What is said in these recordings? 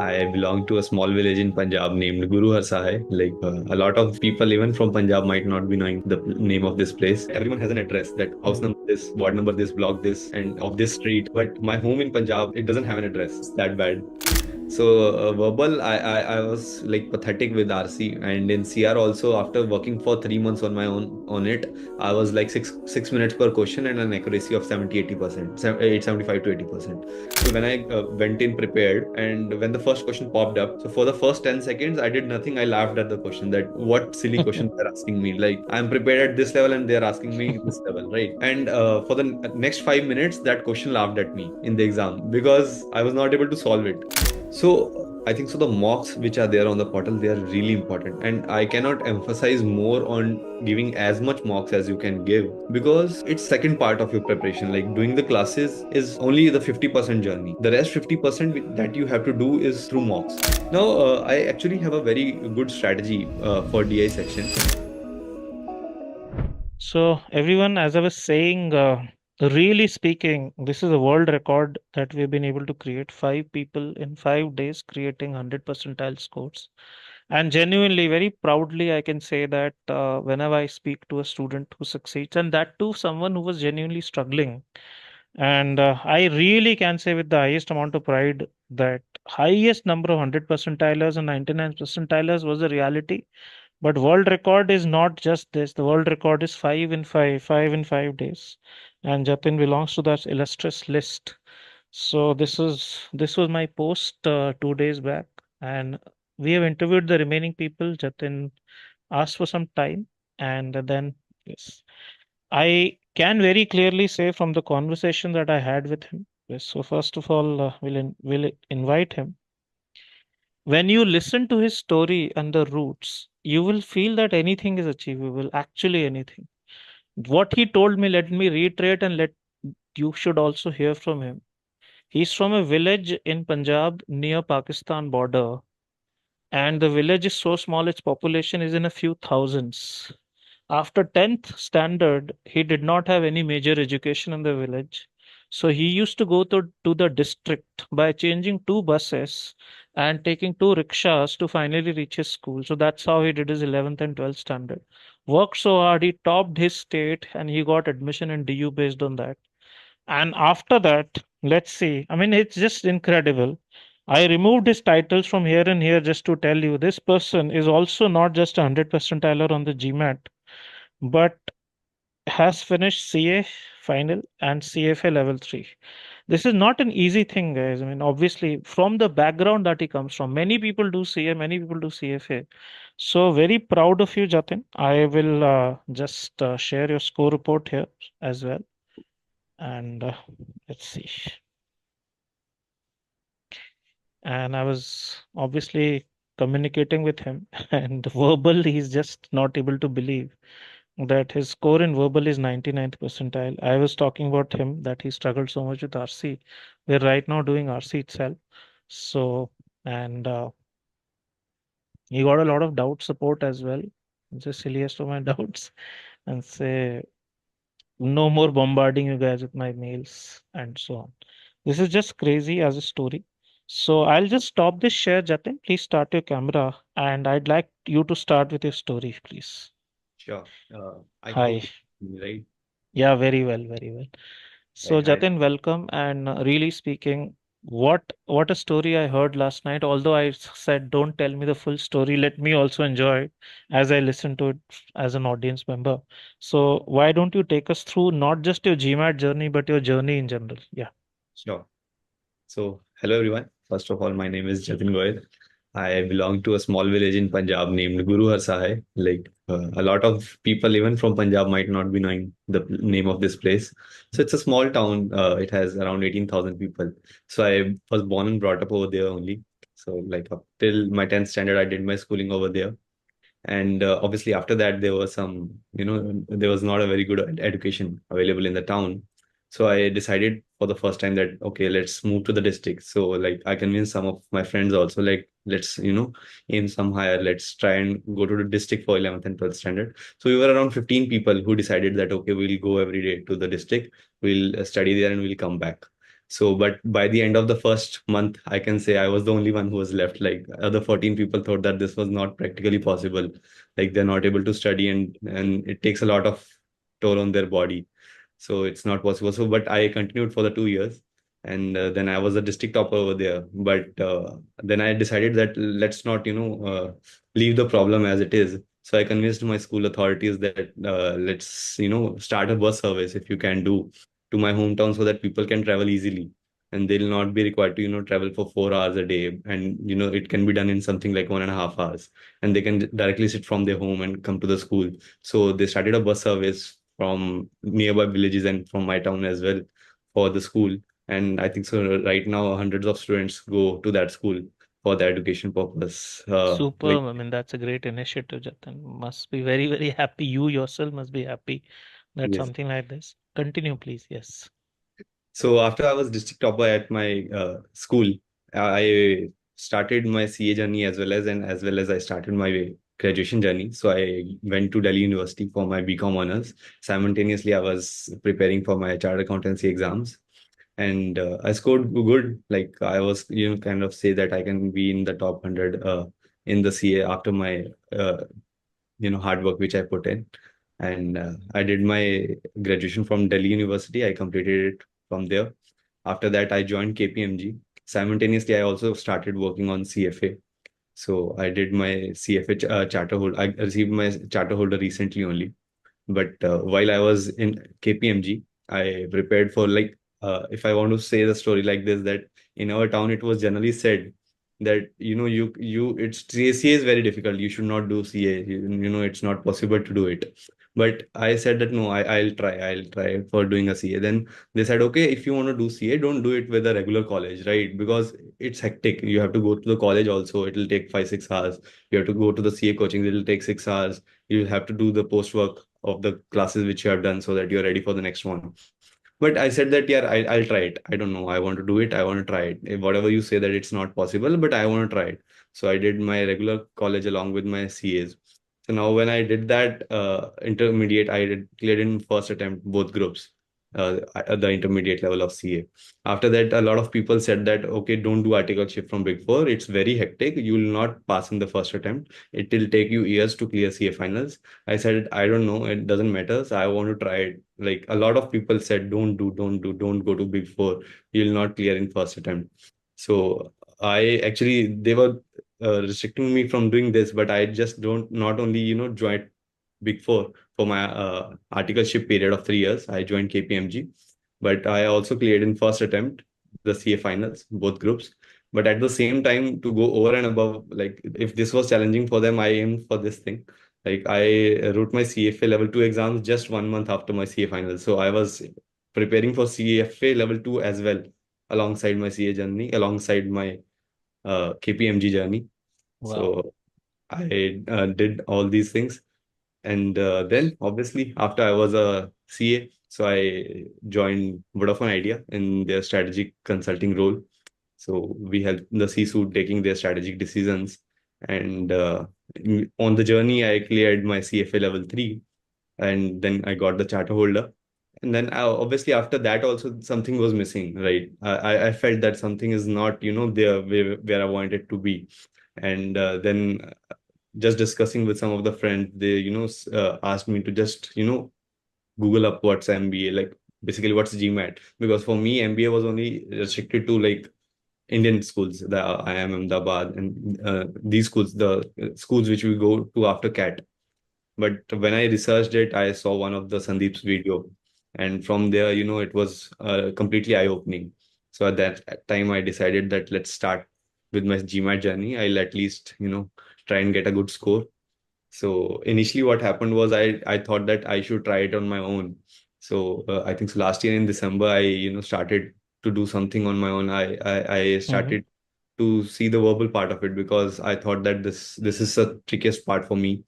I belong to a small village in Punjab named Guru Har Sahai. A lot of people, even from Punjab, might not be knowing the name of this place. Everyone has an address that house number this, ward number this, block this, and of this street. But my home in Punjab, it doesn't have an address. It's that bad. So verbal, I was like pathetic with RC, and in CR also. After working for 3 months on my own on it, I was like six minutes per question and an accuracy of 70-80%, 75 to 80%. So when I went in prepared, and when the first question popped up, so for the first 10 seconds I did nothing. I laughed at the question, that what silly question they're asking me. Like, I'm prepared at this level and they're asking me this level, right? And for the next 5 minutes, that question laughed at me in the exam because I was not able to solve it. So I think so the mocks which are there on the portal, they are really important. And I cannot emphasize more on giving as much mocks as you can give, because it's second part of your preparation. Like, doing the classes is only the 50% journey. The rest 50% that you have to do is through mocks. Now, I actually have a very good strategy for DI section. So, everyone, as I was saying, really speaking, this is a world record that we've been able to create. 5 people in 5 days creating 100 percentile scores. And genuinely, very proudly, I can say that whenever I speak to a student who succeeds, and that too, someone who was genuinely struggling, and I really can say with the highest amount of pride that highest number of 100 percentilers and 99 percentilers was the reality. But world record is not just this. The world record is 5 in 5 days. And Jatin belongs to that illustrious list. So this was my post 2 days back. And we have interviewed the remaining people. Jatin asked for some time. And then yes. I can very clearly say from the conversation that I had with him. Yes, so first of all, we'll invite him. When you listen to his story and the roots, you will feel that anything is achievable, actually anything. What he told me, let me reiterate and let you should also hear from him. He's from a village in Punjab near Pakistan border, and the village is so small, its population is in a few thousands. After 10th standard, he did not have any major education in the village. So he used to go to the district by changing two buses and taking two rickshaws to finally reach his school. So that's how he did his 11th and 12th standard. Worked so hard, he topped his state and he got admission in DU based on that. And after that, let's see. I mean, it's just incredible. I removed his titles from here and here just to tell you this person is also not just a 100 percentiler on the GMAT, but has finished CA final and CFA level 3. This is not an easy thing, guys. I mean, obviously, from the background that he comes from, many people do CA, many people do CFA. So, very proud of you, Jatin. I will just share your score report here as well. And let's see. And I was obviously communicating with him, and verbal, he's just not able to believe that his score in verbal is 99th percentile. I was talking about him that he struggled so much with RC. We're right now doing RC itself. So, and he got a lot of doubt support as well. The silliest of my doubts, and say, no more bombarding you guys with my mails and so on. This is just crazy as a story. So I'll just stop this share, Jatin. Please start your camera, and I'd like you to start with your story, please. Sure. I Hi. hope, right? Yeah, very well, very well. So Right. Hi. Jatin, welcome. And really speaking, what a story I heard last night. Although said don't tell me the full story, let me also enjoy it as I listen to it as an audience member. So why don't you take us through not just your GMAT journey, but your journey in general? Yeah. Sure. So, hello everyone. First of all, my name is Jatin Goyal. I belong to a small village in Punjab named Guru Har Sahai. A lot of people, even from Punjab, might not be knowing the name of this place. So it's a small town. It has around 18,000 people. So I was born and brought up over there only. So like up till my 10th standard, I did my schooling over there. And obviously after that, there was there was not a very good education available in the town. So I decided for the first time that, okay, let's move to the district. So like I convinced some of my friends also, like, let's, aim some higher. Let's try and go to the district for 11th and 12th standard. So we were around 15 people who decided that, okay, we'll go every day to the district. We'll study there and we'll come back. So, but by the end of the first month, I can say I was the only one who was left. Like other 14 people thought that this was not practically possible. Like they're not able to study, and it takes a lot of toll on their body. So it's not possible. So, but I continued for the 2 years, and then I was a district topper over there. But then I decided that let's not, leave the problem as it is. So I convinced my school authorities that let's, start a bus service if you can do to my hometown so that people can travel easily and they'll not be required to, travel for 4 hours a day. And, it can be done in something like 1.5 hours, and they can directly sit from their home and come to the school. So they started a bus service from nearby villages and from my town as well for the school. And I think so right now hundreds of students go to that school for the education purpose. Superb. I mean, that's a great initiative, Jatin. Must be very, very happy. You yourself must be happy that Yes. something like this. Continue, please. Yes. So after I was district topper at my school, I started my CA journey as well as I started my graduation journey. So I went to Delhi University for my BCom honors. Simultaneously, I was preparing for my chartered accountancy exams, and I scored good. Like I was, kind of say that I can be in the top 100 in the CA after my uh, hard work which I put in. And I did my graduation from Delhi University. I completed it from there. After that, I joined KPMG. Simultaneously, I also started working on CFA. So I did my CFA charter holder. I received my charter holder recently only. But while I was in KPMG, I prepared for, like, if I want to say the story like this, that in our town it was generally said that it's CA is very difficult. You should not do CA. It's not possible to do it. But I said that no, I'll try. I'll try for doing a CA. Then they said, okay, if you want to do CA, don't do it with a regular college, right? Because it's hectic. You have to go to the college also. It'll take 5-6 hours. You have to go to the CA coaching. It'll take 6 hours. You have to do the post work of the classes which you have done so that you're ready for the next one. But I said that, yeah, I'll try it. I don't know. I want to do it. I want to try it. Whatever you say that it's not possible, but I want to try it. So I did my regular college along with my CAs. So now when I did that intermediate, I did cleared in first attempt both groups, at the intermediate level of CA. After that, a lot of people said that, okay, don't do articleship from Big Four. It's very hectic. You will not pass in the first attempt. It will take you years to clear CA finals. I said, I don't know. It doesn't matter. So I want to try it. Like a lot of people said, don't go to Big Four. You'll not clear in first attempt. So they were restricting me from doing this, but I just don't not only joined Big Four for my articleship period of 3 years. I joined KPMG, but I also cleared in first attempt the CA finals, both groups. But at the same time, to go over and above, like if this was challenging for them, I aimed for this thing. Like I wrote my CFA level 2 exams just 1 month after my CA finals. So I was preparing for CFA level 2 as well, alongside my CA journey, alongside my KPMG journey. Wow. So I did all these things. And then obviously after I was a CA, so I joined Vodafone Idea in their strategic consulting role. So we help the C-suite taking their strategic decisions. And on the journey, I cleared my CFA level 3, and then I got the charter holder. And then obviously after that also something was missing, right? I felt that something is not, there where I wanted to be. And then just discussing with some of the friends, they, asked me to just, Google up what's MBA, like basically what's GMAT. Because for me, MBA was only restricted to like Indian schools, the IIM Ahmedabad, and these schools, the schools which we go to after CAT. But when I researched it, I saw one of the Sandeep's video, and from there, it was completely eye-opening. So at that time, I decided that let's start with my GMAT journey. I'll at least, try and get a good score. So initially, what happened was I thought that I should try it on my own. So I think so last year in December, I started to do something on my own. I Hmm. started to see the verbal part of it because I thought that this is the trickiest part for me.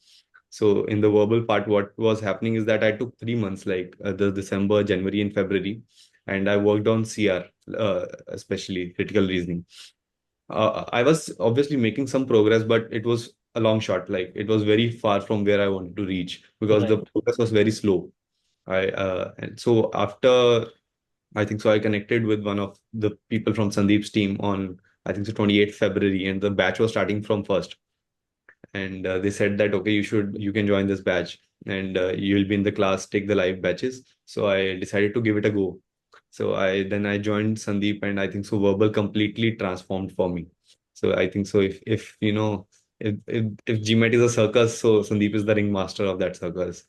So in the verbal part, what was happening is that I took 3 months, like the December, January, and February, and I worked on CR, especially critical reasoning. I was obviously making some progress, but it was a long shot. Like it was very far from where I wanted to reach because the Right. progress was very slow. And so after I think so. I connected with one of the people from Sandeep's team on, I think so, 28th February, and the batch was starting from first. And they said that, okay, you can join this batch, and you'll be in the class, take the live batches. So I decided to give it a go. So I joined Sandeep, and I think so verbal completely transformed for me. So I think so if you know if GMAT is a circus, so Sandeep is the ringmaster of that circus.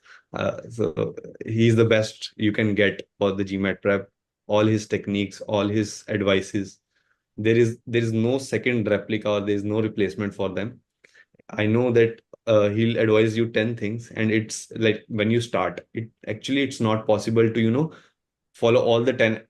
So he's the best you can get for the GMAT prep. All his techniques, all his advices, there is no second replica, or there is no replacement for them. I know that he'll advise you 10 things, and it's like when you start, it's not possible to, follow all the 10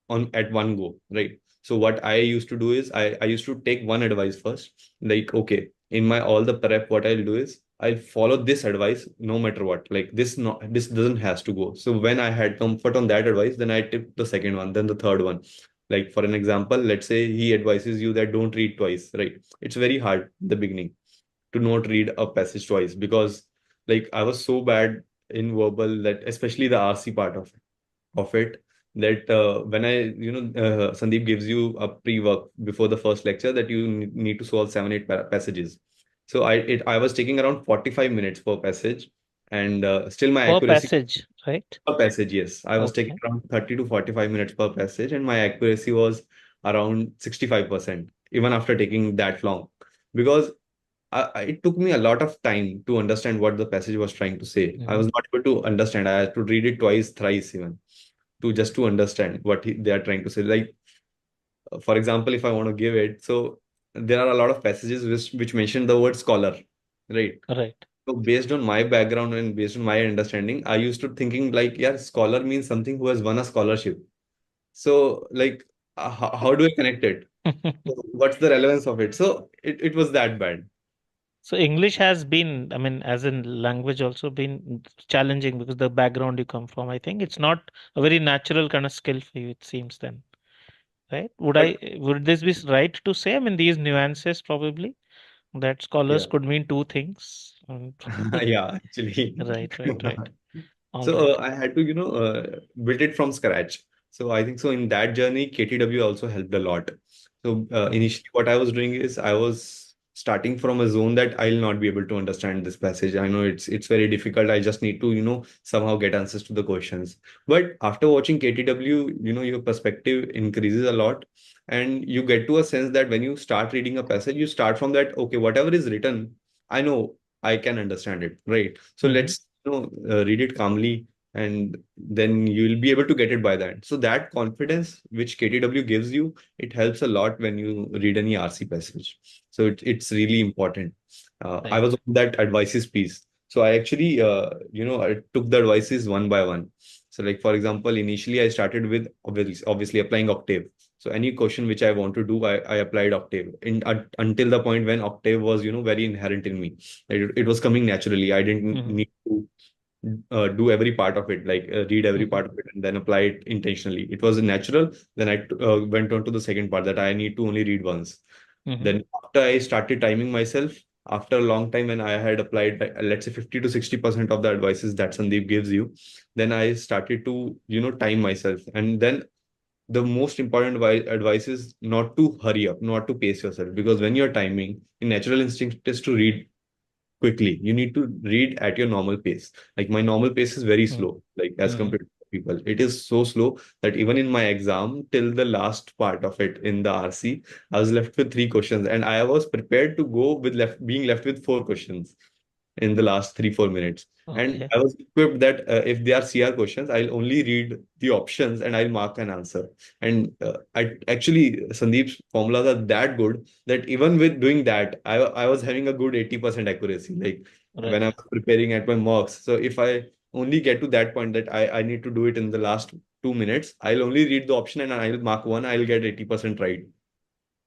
on at one go, right? So what I used to do is I used to take one advice first, like, okay, in my all the prep, what I'll do is I'll follow this advice no matter what. Like this doesn't has to go. So when I had comfort on that advice, then I took the second one, then the third one. Like for an example, let's say he advises you that don't read twice, right? It's very hard in the beginning to not read a passage twice, because like I was so bad in verbal, that especially the RC part of it, that when Sandeep gives you a pre-work before the first lecture, that you need to solve 7 8 passages. So I was taking around 45 minutes per passage, and still my Per accuracy passage, right? per passage, yes, I was taking Okay. around 30 to 45 minutes per passage, and my accuracy was around 65%, even after taking that long. Because it took me a lot of time to understand what the passage was trying to say. I Hmm. was not able to understand. I had to read it twice, thrice even, to understand what they are trying to say. Like, for example, if I want to give it, so there are a lot of passages which mention the word scholar, right? Right. So based on my background and based on my understanding, I used to thinking like, yeah, scholar means something who has won a scholarship. So like, how do I connect it? What's the relevance of it? So it was that bad. So English has been, I mean, as in language also been challenging because the background you come from. I think it's not a very natural kind of skill for you, it seems then, right? But Would this be right to say? I mean, these nuances probably that scholars yeah, could mean two things. yeah, actually. Right. All So right. I had to, build it from scratch. So I think so in that journey, KTW also helped a lot. So Mhm. initially, what I was doing is I was starting from a zone that I'll not be able to understand this passage. I know it's very difficult. I just need to, somehow get answers to the questions. But after watching KTW, your perspective increases a lot, and you get to a sense that when you start reading a passage, you start from that, okay, whatever is written, I know I can understand it, right? So Mhm. let's read it calmly, and then you'll be able to get it by that. So that confidence which KTW gives you, it helps a lot when you read any RC passage. So it's really important. I was Right. on that advices piece. So I actually, I took the advices one by one. So like, for example, initially I started with obviously applying Octave. So any question which I want to do, I applied Octave until the point when Octave was, very inherent in me. It was coming naturally. I didn't Mhm. need to do every part of it, like read every Mhm. part of it and then apply it intentionally. It was natural. Then I went on to the second part, that I need to only read once. Mhm. Then after I started timing myself, after a long time, when I had applied, let's say 50 to 60% of the advices that Sandeep gives you, then I started to, time myself. And then the most important advice is not to hurry up, not to pace yourself, because when you're timing, your natural instinct is to read quickly. You need to read at your normal pace. Like my normal pace is very Mhm. slow, like as Mhm. compared to people. It is so slow that even in my exam, till the last part of it in the RC, I was left with 3 questions, and I was prepared to go with being left with 4 questions in the last 3 4 minutes. And Okay. I was equipped that if they are CR questions, I'll only read the options and I'll mark an answer. And I actually, Sandeep's formulas are that good that even with doing that, I was having a good 80% accuracy. Like when I Right. was preparing at my mocks. So if I only get to that point that I need to do it in the last 2 minutes, I'll only read the option and I'll mark one, I'll get 80% right.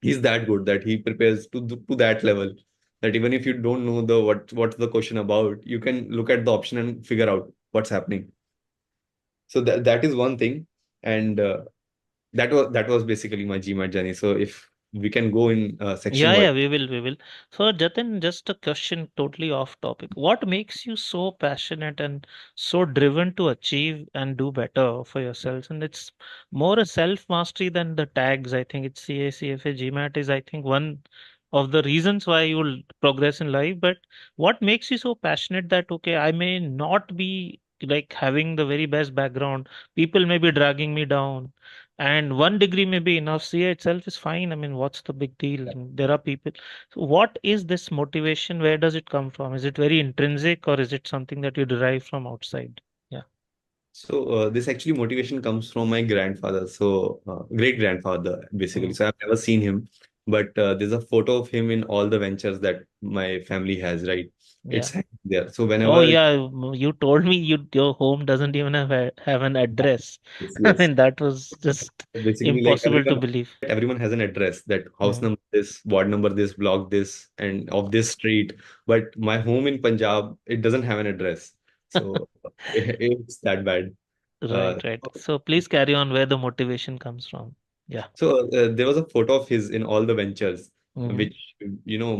He's that good that he prepares to that level, that even if you don't know what's the question about, you can look at the option and figure out what's happening. So that is one thing. And that was basically my GMAT journey. So if we can go in section Yeah, wise. yeah, we will. So, Jatin, just a question totally off topic. What makes you so passionate and so driven to achieve and do better for yourselves? And it's more a self mastery than the tags. I think it's CA, CFA, GMAT is, I think, one of the reasons why you'll progress in life. But what makes you so passionate that, okay, I may not be like having the very best background, people may be dragging me down, and one degree may be enough. CA itself is fine. I mean, what's the big deal? And there are people. So what is this motivation? Where does it come from? Is it very intrinsic or is it something that you derive from outside? Yeah. So this actually motivation comes from my grandfather, so great grandfather basically. Mhm. So I've never seen him, but there's a photo of him in all the ventures that my family has, right? It's Yeah. hanging there. So Oh whenever yeah, you told me your home doesn't even have an address. yes, I yes. mean, that was just Basically, like impossible to believe. everyone has an address that house Mhm. number this, ward number this, block this, and of this street. But my home in Punjab, it doesn't have an address, so it's that bad. Uh, Right, right. So please carry on where the motivation comes from. Yeah. So there was a photo of his in all the ventures, Hmm. which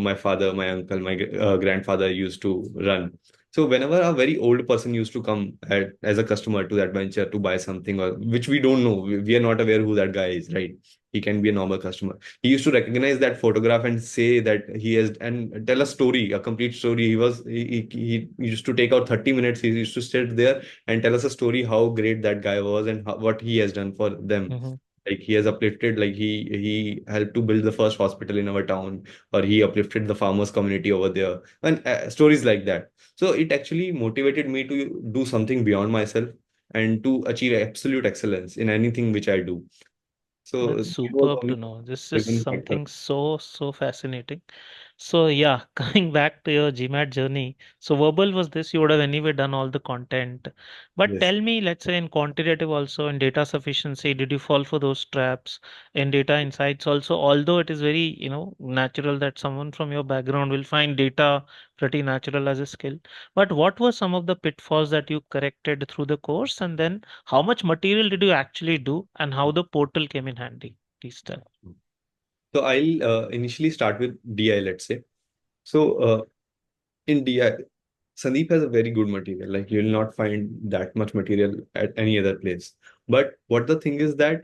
my father, my uncle, my grandfather used to run. So whenever a very old person used to come as a customer to that venture to buy something, or which we don't know, we are not aware who that guy is, right? He can be a normal customer. He used to recognize that photograph and say that he has and tell a story, a complete story. He used to take out 30 minutes. He used to sit there and tell us a story how great that guy was and what he has done for them, Hmm. like he has uplifted, like he helped to build the first hospital in our town, or he uplifted the farmers community over there, and stories like that. So it actually motivated me to do something beyond myself and to achieve absolute excellence in anything which I do. So That's it was superb to only know. This is driven factor. something so fascinating. So yeah, coming back to your GMAT journey. So verbal was this, you would have anyway done all the content. But Yes. tell me, let's say in quantitative also, in data sufficiency, did you fall for those traps? In data insights also, although it is very, natural that someone from your background will find data pretty natural as a skill. But what were some of the pitfalls that you corrected through the course? And then how much material did you actually do and how the portal came in handy? Please tell. So I'll initially start with DI, let's say. So in DI, Sandeep has a very good material. Like you'll not find that much material at any other place. But what the thing is that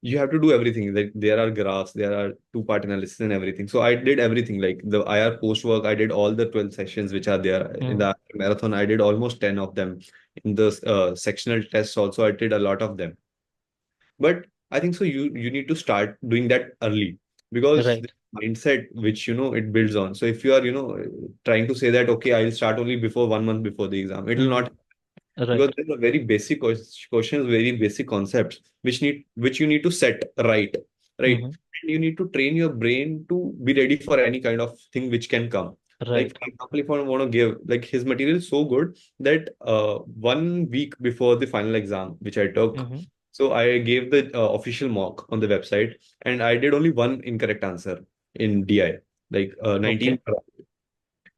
you have to do everything. Like there are graphs, there are two-part analysis and everything. So I did everything. Like the IR post work, I did all the 12 sessions which are there in Mm, the marathon. I did almost 10 of them. In the sectional tests also, I did a lot of them. But I think so you need to start doing that early, because the right. mindset which it builds on. So if you are trying to say that okay, I'll start only before 1 month before the exam, it will Hmm. not, because Right. there are very basic questions, very basic concepts which you need to set right, right. Hmm. And you need to train your brain to be ready for any kind of thing which can come. Like Right. for example, if I want to give, like his material is so good that 1 week before the final exam which I took, Hmm. so I gave the official mock on the website, and I did only one incorrect answer in DI, like 19. Okay.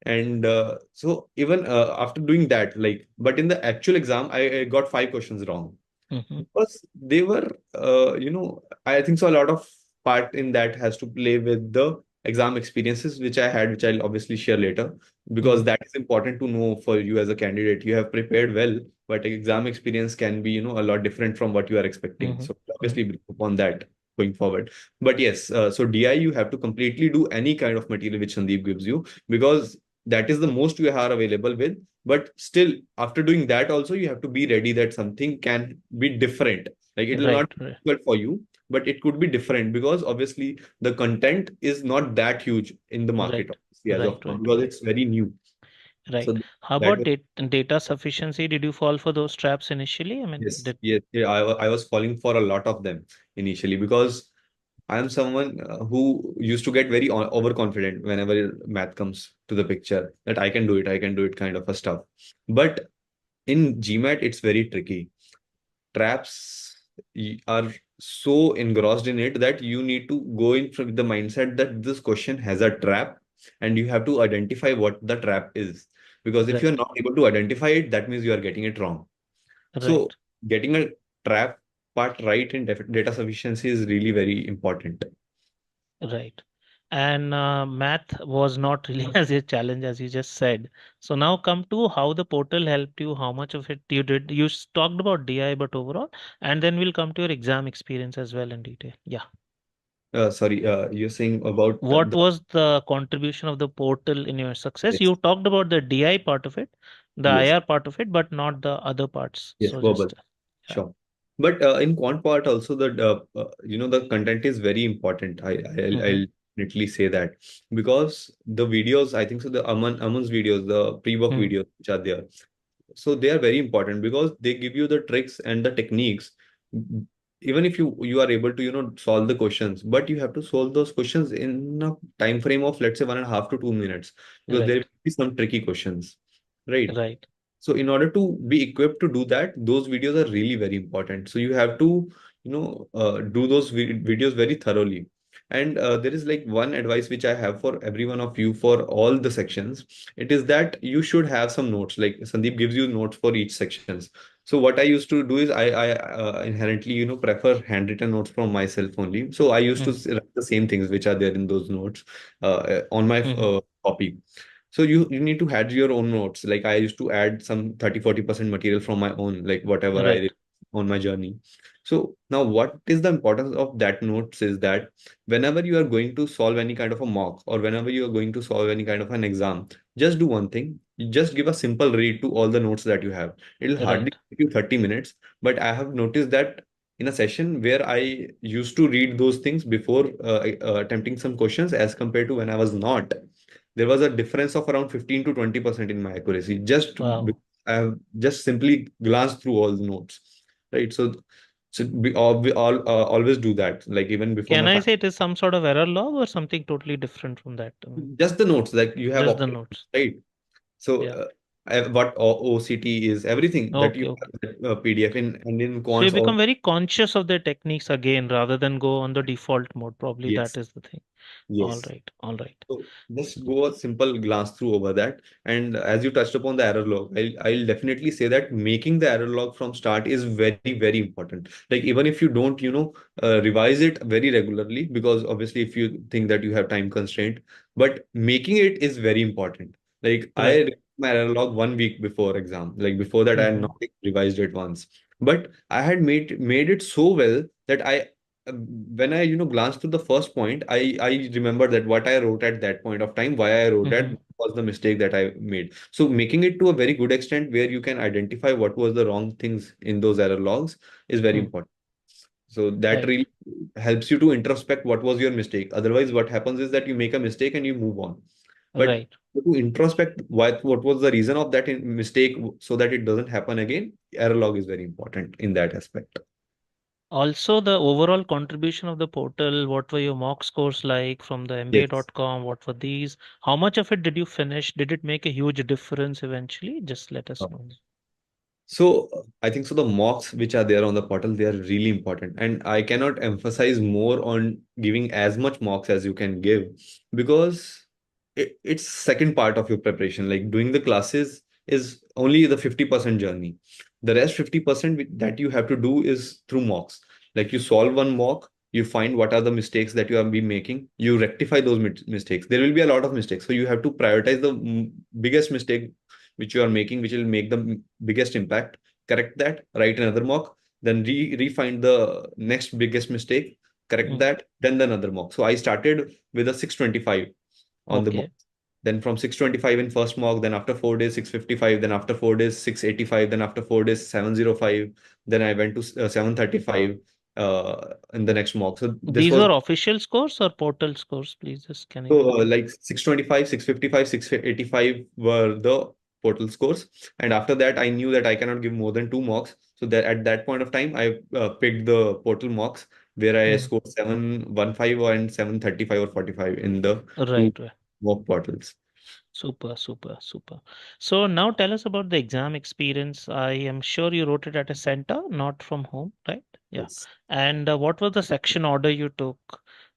And so even after doing that, like, but in the actual exam, I got 5 questions wrong, Hmm. because they were, I think so. A lot of part in that has to play with the exam experiences which I had, which I'll obviously share later, because Hmm. that is important to know for you as a candidate. You have prepared well, but exam experience can be, a lot different from what you are expecting. Hmm. So Hmm. obviously brief upon that going forward. But yes, so DI, you have to completely do any kind of material which Sandeep gives you, because that is the most you are available with. But still, after doing that, also you have to be ready that something can be different. Like it will not Right. be Right. difficult for you, but it could be different, because obviously the content is not that huge in the market, Right. obviously, as Right. of now, Right. because Right. it's very new. Right. So How that about was, data sufficiency? Did you fall for those traps initially? I mean, yes, did. yes, yeah, I was falling for a lot of them initially, because I am someone who used to get very overconfident whenever math comes to the picture, that I can do it kind of a stuff. But in GMAT, it's very tricky. Traps are so engrossed in it that you need to go in from the mindset that this question has a trap, and you have to identify what the trap is. Because if you're Right. not able to identify it, that means you are getting it wrong. So Right. getting a trap part right in data sufficiency is really very important. Right. And math was not really as a challenge as you just said. So now come to how the portal helped you, how much of it you did. You talked about DI, but overall, and then we'll come to your exam experience as well in detail. Yeah. Sorry, you're saying about What was the contribution of the portal in your success? yes, You talked about the DI part of it, the yes, IR part of it, but not the other parts. yes, So verbal. just, yeah. Sure. But in quant part also the content is very important. Mm-hmm. I'll definitely say that because the videos, I think so, the Aman's videos, the pre-work Mm-hmm. videos which are there, so they are very important because they give you the tricks and the techniques. Even if you are able to solve the questions, but you have to solve those questions in a time frame of, let's say, 1.5 to 2 minutes, because there Right. will be some tricky questions, right? Right. So in order to be equipped to do that, those videos are really very important. So you have to, do those videos very thoroughly. And there is like one advice which I have for every one of you for all the sections. It is that you should have some notes. Like Sandeep gives you notes for each sections. So what I used to do is I inherently, prefer handwritten notes from myself only. So I used to Mm-hmm. write the same things which are there in those notes on my Mm-hmm. copy. So you need to add your own notes. Like I used to add some 30-40% material from my own, like whatever I Right. did on my journey. So now what is the importance of that notes is that whenever you are going to solve any kind of a mock, or whenever you are going to solve any kind of an exam, just do one thing. You just give a simple read to all the notes that you have. It'll hardly Right. take you 30 minutes, but I have noticed that in a session where I used to read those things before attempting some questions as compared to when I was not, there was a difference of around 15 to 20% in my accuracy. Wow. I have just simply glanced through all the notes, right? So we all always do that. Like even before Can my I say it is some sort of error log or something totally different from that? just the notes, like you have Just the opted, notes. right? So Yeah. what OCT is, everything that Okay. you Okay. have PDF in, and in So you quants become all. very conscious of the techniques again rather than go on the default mode. Probably that Yes, is the thing. All yes. right. All right. So just go a simple glance through over that. And as you touched upon the error log, I'll definitely say that making the error log from start is very, very important. Like even if you don't, revise it very regularly, because obviously if you think that you have time constraint, but making it is very important. Like I Right. reviewed my error log 1 week before exam. Like before that, I had Mm-hmm. not revised it once. But I had made it so well that when I glanced through the first point, I remember that what I wrote at that point of time, why I wrote that, Mm-hmm. was the mistake that I made. So making it to a very good extent where you can identify what was the wrong things in those error logs is very Mm. important. So that Right. really helps you to introspect what was your mistake. Otherwise, what happens is that you make a mistake and you move on. But Right. to introspect what was the reason of that mistake so that it doesn't happen again, error log is very important in that aspect. Also, the overall contribution of the portal, what were your mock scores like from the Yes. MBA.com? What were these? How much of it did you finish? Did it make a huge difference eventually? Just let us know. So I think so the mocks which are there on the portal, they are really important. And I cannot emphasize more on giving as much mocks as you can give, because it's second part of your preparation. Like doing the classes is only the 50% journey. The rest 50% that you have to do is through mocks. Like you solve one mock, you find what are the mistakes that you have been making, you rectify those mistakes. There will be a lot of mistakes. So you have to prioritize the biggest mistake which you are making, which will make the biggest impact. Correct that, write another mock, then refine the next biggest mistake, correct Mm. that, then another mock. So I started with a 625 on the mock. Okay. Then from 625 in first mock, then after 4 days 655, then after 4 days 685, then after 4 days 705, then I went to 735 in the next mock. So this These was were official scores or portal scores, please? Just can you so repeat? like 625, 655, 685 were the portal scores. And after that, I knew that I cannot give more than two mocks. So that at that point of time, I picked the portal mocks where I Mm. scored 715 and 735 or 45 in the two Right. Right. mock portals. Super, super, super. So now tell us about the exam experience. I am sure you wrote it at a center, not from home, right? Yeah. Yes. And what was the section order you took?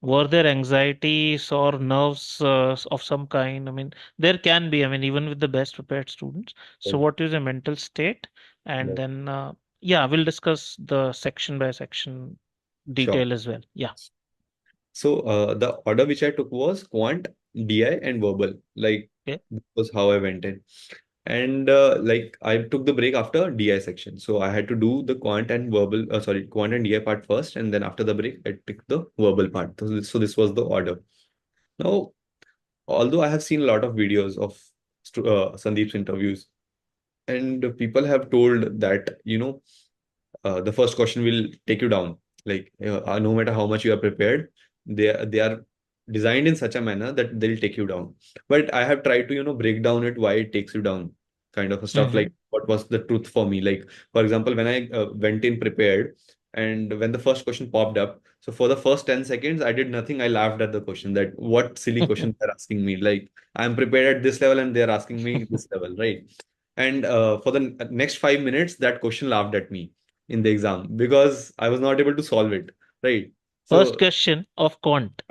Were there anxieties or nerves of some kind? I mean, there can be, I mean, even with the best prepared students. So Right. what is your mental state? And Right. then, yeah, we'll discuss the section by section Sure. detail as well. Yeah. So the order which I took was quant, DI, and verbal. Like Okay. this was how I went in. And like I took the break after DI section. So I had to do the quant and quant and DI part first, and then after the break, I took the verbal part. So this was the order. Now, although I have seen a lot of videos of Sandeep's interviews, and people have told that, the first question will take you down. Like no matter how much you are prepared, they are designed in such a manner that they'll take you down. But I have tried to break down it why it takes you down, kind of a stuff, Mm-hmm. like what was the truth for me. Like for example, when I went in prepared, and when the first question popped up, so for the first 10 seconds I did nothing. I laughed at the question, that what silly question they're asking me. Like I'm prepared at this level and they're asking me this level, right? And for the next 5 minutes, that question laughed at me in the exam because I was not able to solve it. Right. First So question of quant.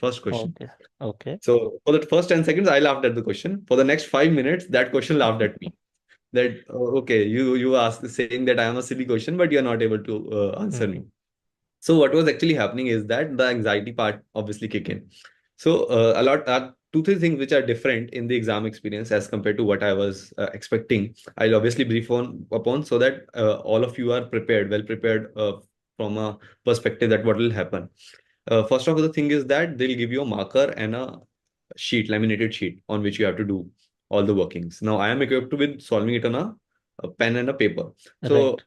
first question. Okay. Okay. So for the first 10 seconds, I laughed at the question. For the next 5 minutes, that question laughed at me. That okay, you asked saying that I am a silly question, but you're not able to answer me. Mm-hmm. So what was actually happening is that the anxiety part obviously kick in. So a lot, two, three things which are different in the exam experience as compared to what I was expecting. I'll obviously brief on upon so that all of you are prepared, well prepared from a perspective that what will happen. First of all, the thing is that they'll give you a marker and a sheet, laminated sheet on which you have to do all the workings. Now I am equipped with solving it on a pen and a paper. So Right.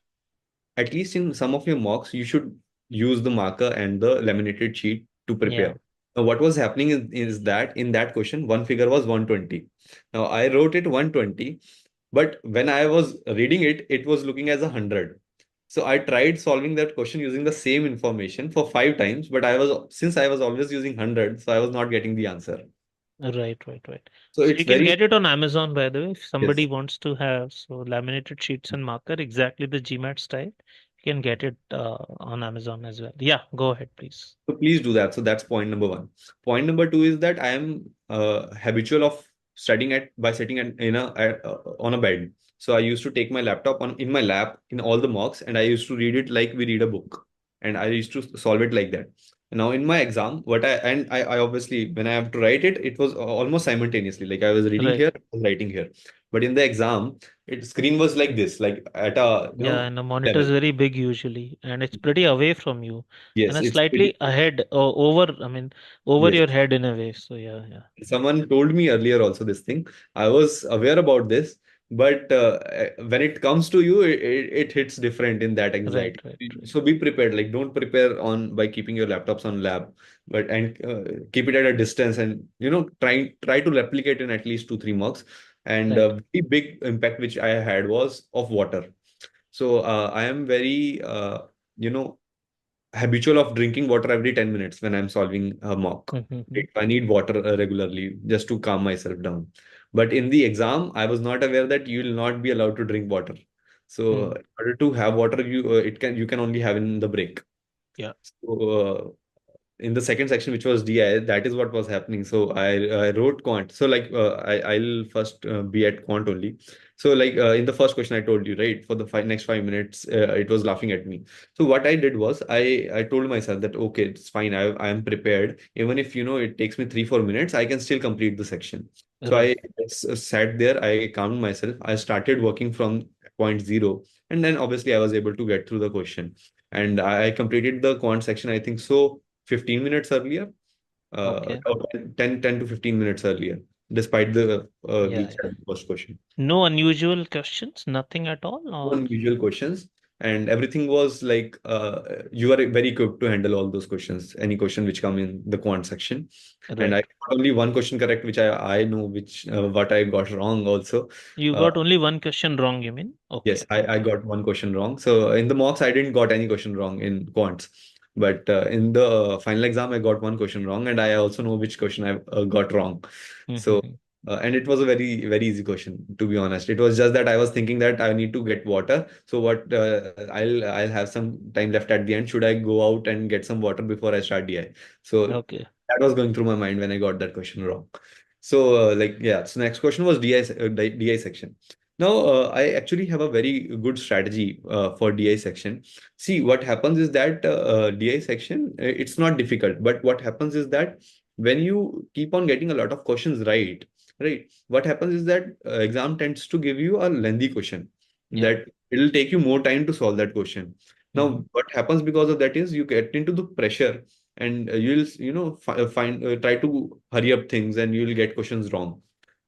at least in some of your mocks, you should use the marker and the laminated sheet to Yeah. prepare. Now, what was happening is that in that question, one figure was 120. Now, I wrote it 120, but when I was reading it, it was looking as 100. So I tried solving that question using the same information for 5 times, but since I was always using 100, so I was not getting the answer. Right. Right. Right. So So it's you can very, get it on Amazon, by the way, if somebody yes. wants to have so laminated sheets and marker, exactly the GMAT style. You can get it on Amazon as well. Yeah. Go ahead, please. So please do that. So that's point number one. Point number two is that I am habitual of studying at by sitting on a bed. So I used to take my laptop on in my lap in all the mocks, and I used to read it like we read a book, and I used to solve it like that. Now in my exam, I obviously when I have to write it, it was almost simultaneously. Like I was reading Right. here, I was writing here. But in the exam, its screen was like this, like at a Yeah, and the monitor is level. very big usually, and it's pretty away from you, and Yes, a it's pretty. slightly ahead or over, I mean, over Yes. your head in a way. So yeah, yeah. Someone told me earlier also this thing. I was aware about this, but when it comes to you, it hits different in that Right, anxiety. right, right, So be prepared. Like don't prepare on by keeping your laptops on lab, but and keep it at a distance, and try to replicate in at least 2 3 marks. And right. the big impact which I had was of water. So I am very you know habitual of drinking water every 10 minutes when I'm solving a mock. Mm-hmm. Right? I need water regularly just to calm myself down. But in the exam, I was not aware that you will not be allowed to drink water. So Mm. in order to have water, you can only have in the break. Yeah. So in the second section, which was DI, that is what was happening. So I wrote quant. So like I'll first be at quant only. So like in the first question I told you, right, for the next 5 minutes, it was laughing at me. So what I did was I told myself that okay, it's fine. I am prepared. Even if it takes me 3 4 minutes, I can still complete the section. So Right. I sat there. I calmed myself. I started working from point zero, and then obviously I was able to get through the question. And I completed the quant section, I think so 15 minutes earlier, Okay. or 10 to 15 minutes earlier, despite the Yeah, glitch yeah. at the first question. No unusual questions, nothing at all, or Unusual questions, and everything was like you are very equipped to handle all those questions, any question which come in the quant section. And I right. got only one question correct, which I know which what I got wrong also. You Uh, got only one question wrong, you mean? Yes, Okay, I okay. got one question wrong. So in the mocks, I didn't got any question wrong in quants. But in the final exam, I got one question wrong, and I also know which question I got wrong. So, Mm-hmm. and it was a very, very easy question, to be honest. It was just that I was thinking that I need to get water. So what I'll have some time left at the end. Should I go out and get some water before I start DI? So Okay. that was going through my mind when I got that question wrong. So like yeah, so next question was DI section. Now, I actually have a very good strategy for DI section. See, what happens is that DI section, it's not difficult, but what happens is that when you keep on getting a lot of questions right, what happens is that exam tends to give you a lengthy question Yeah. that it'll take you more time to solve that question. Hmm. Now, what happens because of that is you get into the pressure and you'll, find, try to hurry up things and you'll get questions wrong.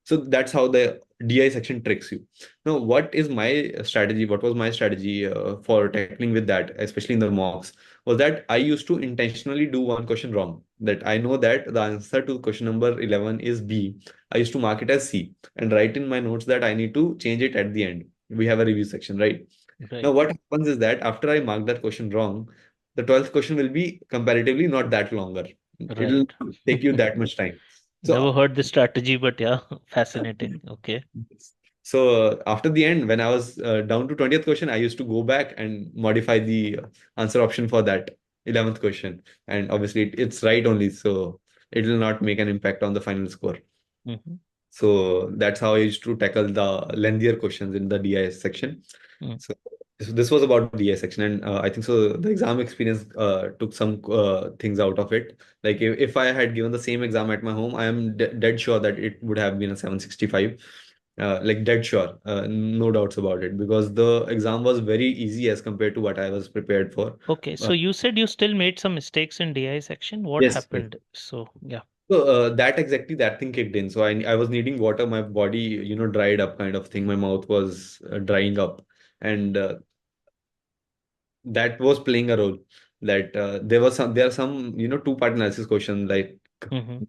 So that's how the DI section tricks you. Now, what is my strategy? What was my strategy for tackling with that, especially in the mocks, was that I used to intentionally do one question wrong. That I know that the answer to question number 11 is B. I used to mark it as C and write in my notes that I need to change it at the end. We have a review section, right? Now, Right. what happens is that after I mark that question wrong, the 12th question will be comparatively not that longer. It'll Right. take you that much time. Never So heard this strategy, but yeah, fascinating. Okay. So after the end, when I was down to 20th question, I used to go back and modify the answer option for that 11th question. And obviously it's right only, so it will not make an impact on the final score. Hmm. So that's how I used to tackle the lengthier questions in the DIS section. Mm. So this was about DI section, and I think so. The exam experience took some things out of it. Like if I had given the same exam at my home, I am dead sure that it would have been a 765. Like dead sure, no doubts about it, because the exam was very easy as compared to what I was prepared for. Okay, Uh, so you said you still made some mistakes in DI section. What yes, yes. happened? So, yeah. So that exactly that thing kicked in. So I was needing water. My body, dried up kind of thing. My mouth was drying up, and that was playing a role. That there are some two-part analysis questions, like Hmm.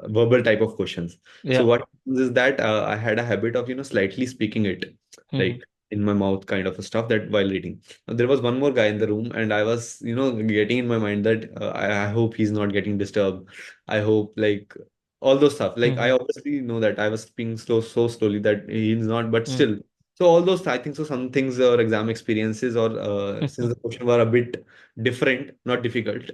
verbal type of questions. So Yeah. what happens is that I had a habit of slightly speaking it, Hmm. like in my mouth kind of a stuff, that while reading. Now, there was one more guy in the room and I was getting in my mind that I hope he's not getting disturbed. I hope, like, all those stuff, like I Hmm. obviously know that I was speaking so slowly that he's not, but Hmm. still. So all those, I think so, some things or exam experiences, or since the question were a bit different, not difficult.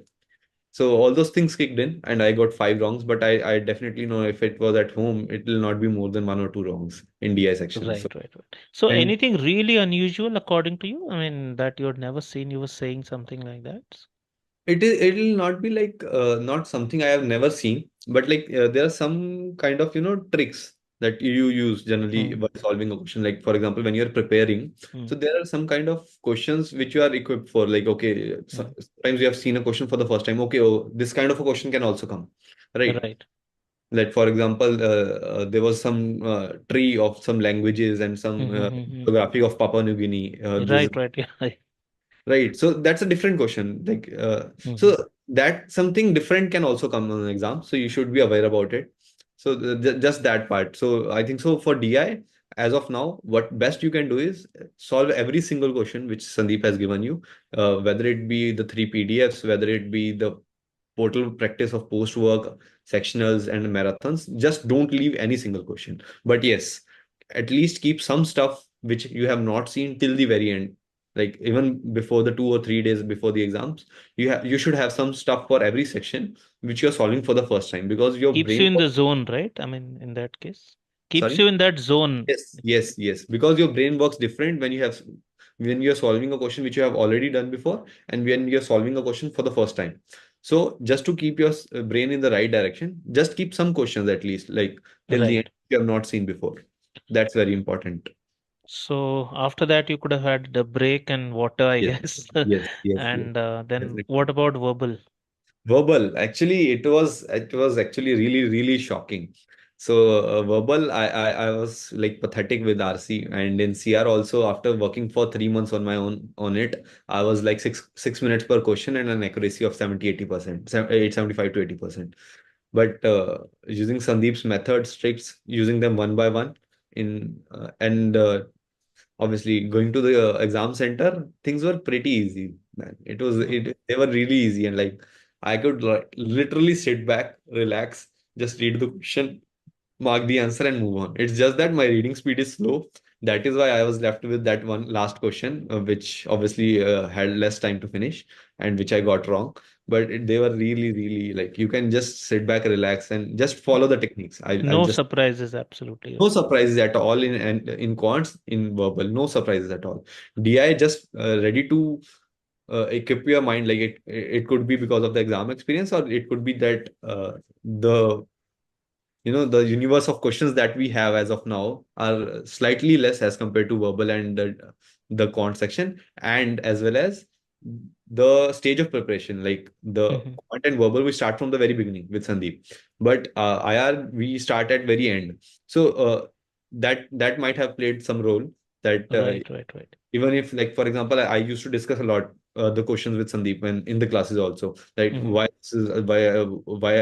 So all those things kicked in and I got five wrongs, but I definitely know if it was at home, it will not be more than one or two wrongs in DI section. So, Right, right, right. So, and anything really unusual according to you? I mean, that you had never seen, you were saying something like that. it'll not be like not something I have never seen, but like there are some kind of tricks that you use generally Hmm. while solving a question. Like for example, when you're preparing, Hmm. so there are some kind of questions which you are equipped for. Like okay, Hmm. sometimes you have seen a question for the first time. Okay, oh, this kind of a question can also come, right? Right. Like for example, there was some tree of some languages and Hmm. some Hmm. Hmm. geography of Papua New Guinea. This Right, right. Yeah. Right. So that's a different question. Like, Hmm. so that something different can also come on an exam. So you should be aware about it. So just that part. So I think so for DI, as of now, what best you can do is solve every single question which Sandeep has given you, whether it be the three PDFs, whether it be the portal practice of post work, sectionals, and marathons. Just don't leave any single question. But yes, at least keep some stuff which you have not seen till the very end, like even before the 2 or 3 days before the exams. You should have some stuff for every section which you're solving for the first time, because your Keeps you brain in the works. zone, right? I mean, in that case, keeps Sorry. you in that zone. Yes, because your brain works different when you're solving a question which you have already done before, and when you're solving a question for the first time. So just to keep your brain in the right direction, just keep some questions at least, like till the Right. end, you have not seen before. That's very important. So after that, you could have had the break and water, I Yes, guess. yes, And then definitely. what about verbal? Verbal, actually, it was actually really shocking. So verbal, I was like pathetic with RC, and in CR also. After working for 3 months on my own on it, I was like six minutes per question and an accuracy of 70-80%, 75 to 80%. But using Sandeep's methods, tricks, using them one by one, in and obviously going to the exam center, things were pretty easy, man. Mhm. They were really easy, and like I could like literally sit back, relax, just read the question, mark the answer, and move on. It's just that my reading speed is slow. That is why I was left with that one last question, which obviously had less time to finish and which I got wrong. but they were really, really like you can just sit back, relax, and just follow the techniques. I'll No just surprises, absolutely no right. surprises at all in quants in verbal, no surprises at all. DI just ready to equip your mind like it could be because of the exam experience, or it could be that the the universe of questions that we have as of now are slightly less as compared to verbal and the quant section, and as well as the stage of preparation, like the Hmm. quant and verbal we start from the very beginning with Sandeep, but IR we start at very end. So that might have played some role, that Right, right, right. even if, like, for example, I used to discuss a lot the questions with Sandeep when in the classes also, like Hmm. why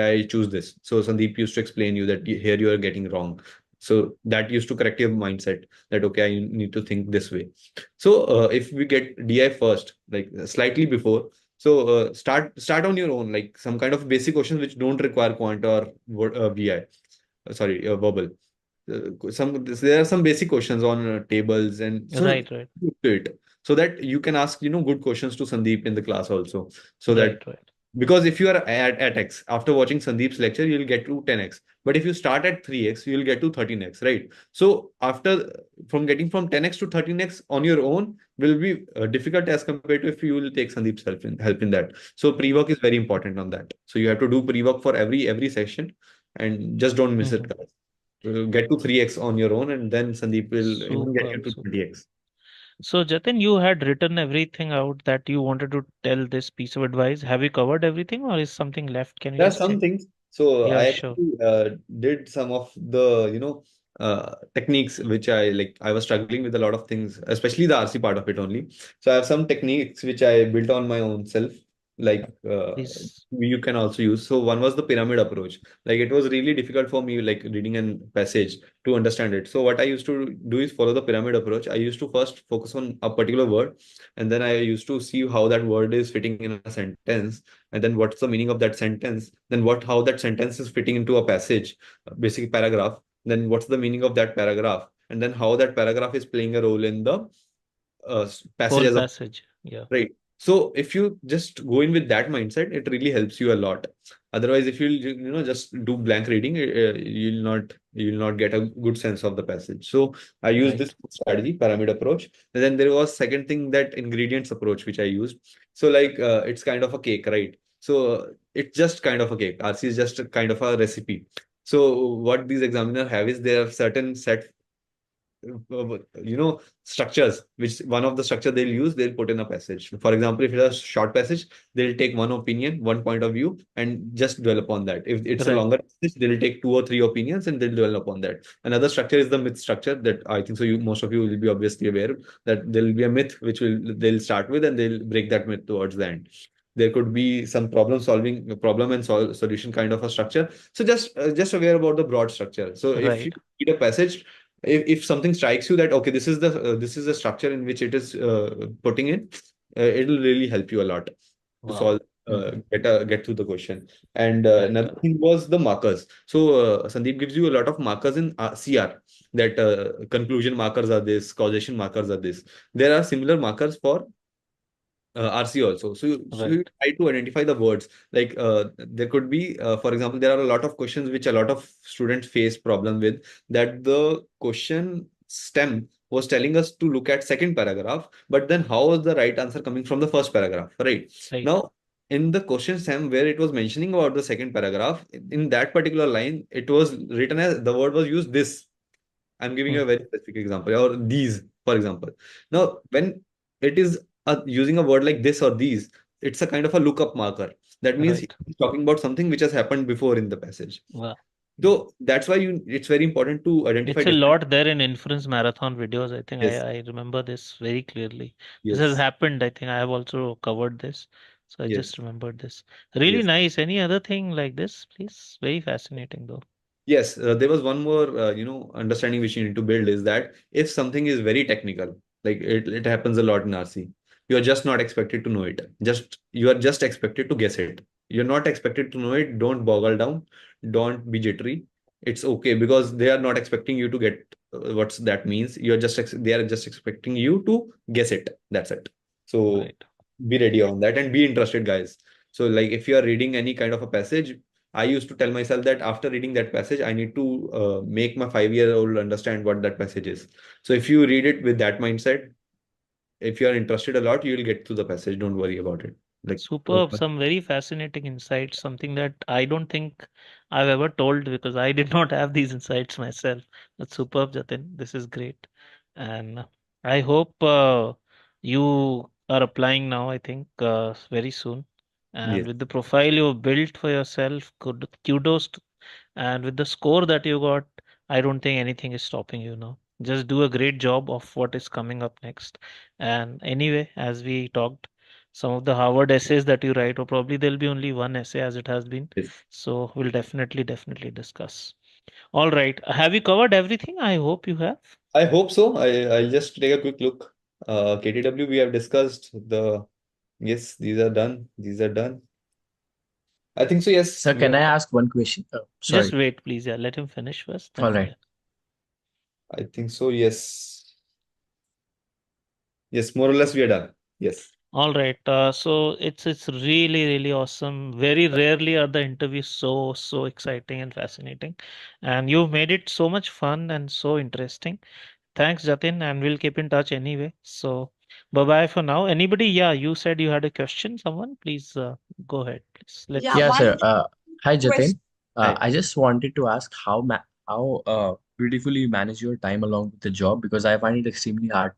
I choose this. So Sandeep used to explain you that here you are getting wrong. So that used to correct your mindset that okay, I need to think this way. So if we get DI first, like slightly before, so start on your own, like some kind of basic questions which don't require quant or VI, sorry, verbal. There are some basic questions on tables, and so Right, right, it so that you can ask good questions to Sandeep in the class also, so that right, right. because if you are at X after watching Sandeep's lecture, you'll get to 10x, but if you start at 3x, you'll get to 13x, right? So after from getting from 10x to 13x on your own will be difficult as compared to if you will take Sandeep's help in that. So pre-work is very important on that, so you have to do pre-work for every session, and just don't miss it, Hmm. guys. Get to 3x on your own, and then Sandeep will even get you Superb, to superb. 20x. So, Jatin, you had written everything out that you wanted to tell this piece of advice. Have you covered everything, or is something left? Can you There are just some check? things. So Yeah, I sure. actually did some of the, techniques which I like. I was struggling with a lot of things, especially the RC part of it only. So I have some techniques which I built on my own self, like Please. you can also use. So one was the pyramid approach. Like it was really difficult for me, like reading a passage to understand it. So what I used to do is follow the pyramid approach. I used to first focus on a particular word, and then I used to see how that word is fitting in a sentence, and then what's the meaning of that sentence, then what how that sentence is fitting into a passage, basic paragraph, then what's the meaning of that paragraph, and then how that paragraph is playing a role in the passage Whole as a passage. Yeah. right. So if you just go in with that mindset, it really helps you a lot. Otherwise, if you just do blank reading, you'll not get a good sense of the passage. So I use Right. this strategy, pyramid approach. And then there was second thing, that ingredients approach, which I used. So like it's kind of a cake, right? So it's just kind of a cake. RC is just a kind of a recipe. So what these examiners have is there are certain set structures, which one of the structure they'll use, they'll put in a passage. For example, if it's a short passage, they'll take one opinion, one point of view, and just dwell upon that. If it's a Right. longer passage, they'll take two or three opinions and they'll dwell upon that. Another structure is the myth structure, that I think so you most of you will be obviously aware that there will be a myth which they'll start with, and they'll break that myth towards the end. There could be some problem and solution kind of a structure. So just aware about the broad structure. So if you Right. read a passage, if something strikes you that okay, this is the structure in which it is putting in, it'll really help you a lot to Wow. solve Hmm. get through the question. And Right. another thing was the markers. So Sandeep gives you a lot of markers in CR, that conclusion markers are this, causation markers are this. There are similar markers for RC also. So you Right. try to identify the words. Like there could be, for example, there are a lot of questions which a lot of students face problem with, that the question stem was telling us to look at second paragraph, but then how is the right answer coming from the first paragraph, right? Right. Now, in the question stem where it was mentioning about the second paragraph, in that particular line, it was written as the word was used this. I'm giving you a Hmm. very specific example, or these, for example. Now, when it is using a word like this or these, it's a kind of a lookup marker. That means Right. he's talking about something which has happened before in the passage. Wow. So that's why it's very important to identify It's a different. lot there in inference marathon videos. I think Yes, I remember this very clearly. This has yes, happened. I think I have also covered this. So I yes, just remembered this. Really yes. nice. Any other thing like this, please? Very fascinating though. Yes, there was one more, understanding which you need to build is that if something is very technical, like it happens a lot in RC, you are just not expected to know it. You are just expected to guess it. You're not expected to know it. Don't boggle down. Don't be jittery. It's okay because they are not expecting you to get what that means. They are just expecting you to guess it. That's it. So Right. be ready on that and be interested, guys. So like if you are reading any kind of a passage, I used to tell myself that after reading that passage, I need to make my 5-year-old understand what that passage is. So if you read it with that mindset, if you are interested a lot, you will get through the passage. Don't worry about it. Like, Superb, some very fascinating insights, something that I don't think I've ever told because I did not have these insights myself. That's superb, Jatin. This is great. And I hope you are applying now, I think, very soon. And yes, with the profile you've built for yourself, good kudos and with the score that you got, I don't think anything is stopping you now. Just do a great job of what is coming up next. And anyway, as we talked, some of the Harvard essays that you write, or probably there'll be only one essay as it has been. yes. So we'll definitely discuss. All right. Have you covered everything? I hope you have. I hope so. I'll just take a quick look. KTW, we have discussed the, yes, these are done. These are done. I think so. Yes, Sir, we can have. I ask one question? Just Sorry. wait, please. Yeah, let him finish first. All Then, right. yeah. I think so. Yes, yes, more or less we are done. Yes. All right. So it's really awesome. Very rarely are the interviews so exciting and fascinating, and you've made it so much fun and so interesting. Thanks, Jatin, and we'll keep in touch anyway. So bye bye for now. Anybody? Yeah, you said you had a question. Someone, please go ahead. Please Yeah, let's. Yeah, one sir. Hi, question. Jatin. Hi. I just wanted to ask how beautifully you manage your time along with the job, because I find it extremely hard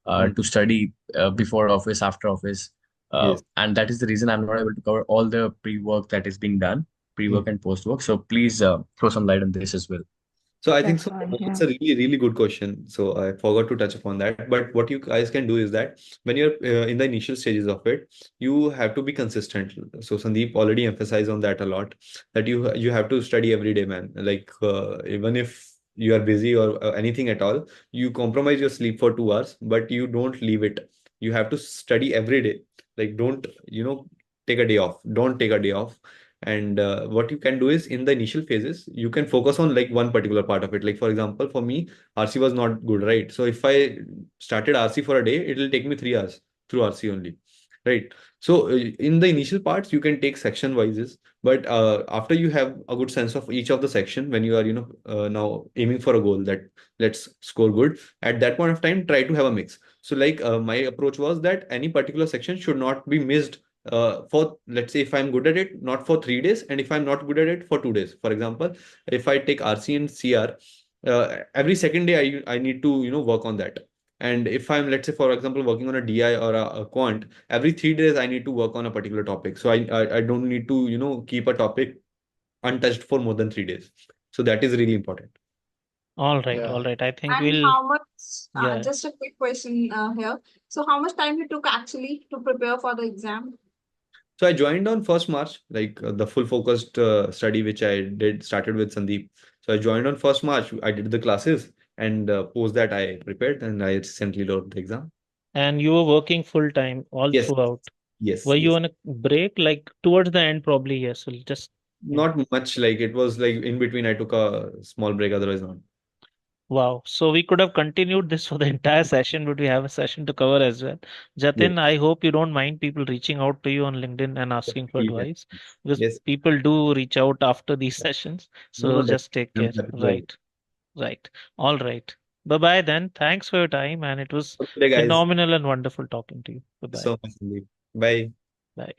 Mm, to study before office, after office, yes. and that is the reason I'm not able to cover all the pre-work that is being done, Mm. pre-work and post-work. So please throw some light on this as well. So I think That's so. fine. It's Yeah. a really good question. So I forgot to touch upon that. But what you guys can do is that when you're in the initial stages of it, you have to be consistent. So Sandeep already emphasized on that a lot. That you have to study every day, man. Like even if you are busy or anything at all, you compromise your sleep for 2 hours, but you don't leave it. You have to study every day. Like don't take a day off. Don't take a day off. And what you can do is in the initial phases, you can focus on like one particular part of it. Like for example, for me, RC was not good, right? So if I started RC for a day, it will take me 3 hours through RC only, right? So in the initial parts, you can take section wises, but after you have a good sense of each of the section, when you are now aiming for a goal that let's score good, at that point of time, try to have a mix. So like my approach was that any particular section should not be missed for, let's say, if I'm good at it, not for 3 days, and if I'm not good at it, for 2 days. For example, if I take RC and CR, every second day I need to work on that. And if I'm, let's say, for example, working on a DI or a quant, every 3 days I need to work on a particular topic. So I don't need to keep a topic untouched for more than 3 days. So that is really important. All right, Yeah. all right. I think And we'll. how much, Yeah. just a quick question here. So how much time you took actually to prepare for the exam? So I joined on 1st March, like the full focused study which I did started with Sandeep. So I joined on 1st March. I did the classes, and post that I prepared and I recently wrote the exam. And you were working full time all Yes, throughout. yes, Were you yes. on a break? Like towards the end, probably, yes. We'll just, yeah. Not much, like it was like in between I took a small break, otherwise not. Wow. So we could have continued this for the entire session, but we have a session to cover as well. Yes. Jatin, I hope you don't mind people reaching out to you on LinkedIn and asking for Yes. advice because Yes. people do reach out after these sessions. No, So no, just take I'm care. happy to help. Right. Right. All right. Bye bye then. Thanks for your time. And it was Okay, guys. phenomenal and wonderful talking to you. Bye Thank you bye. so much, Sandeep. Bye. Bye.